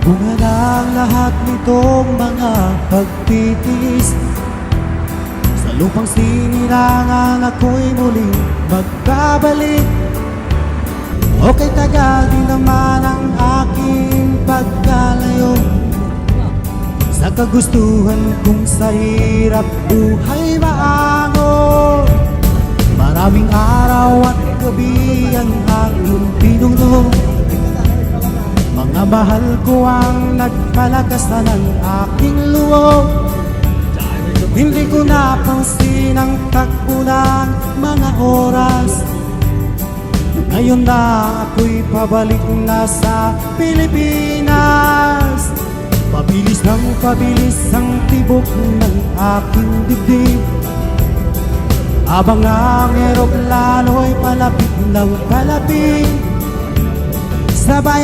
Bunga ng lahat nitong mga pagtitiis. Sa lupang sinirangan ako'y muling magbabalik. Okay, tagal din naman ang aking pagkalayo sa kagustuhan kong sa hirap buhay maango. Maraming araw at gabi ang aking pinuno. Mga mahal ko ang nagpalakasan ng aking loob. Hindi ko napansin ang takbo ng mga oras. Ngayon na ako'y pabalik na sa Pilipinas. Pabilis ng pabilis ang tibok ng aking dibdib, habang ang eroplano'y palapit ng palapit sa bayan.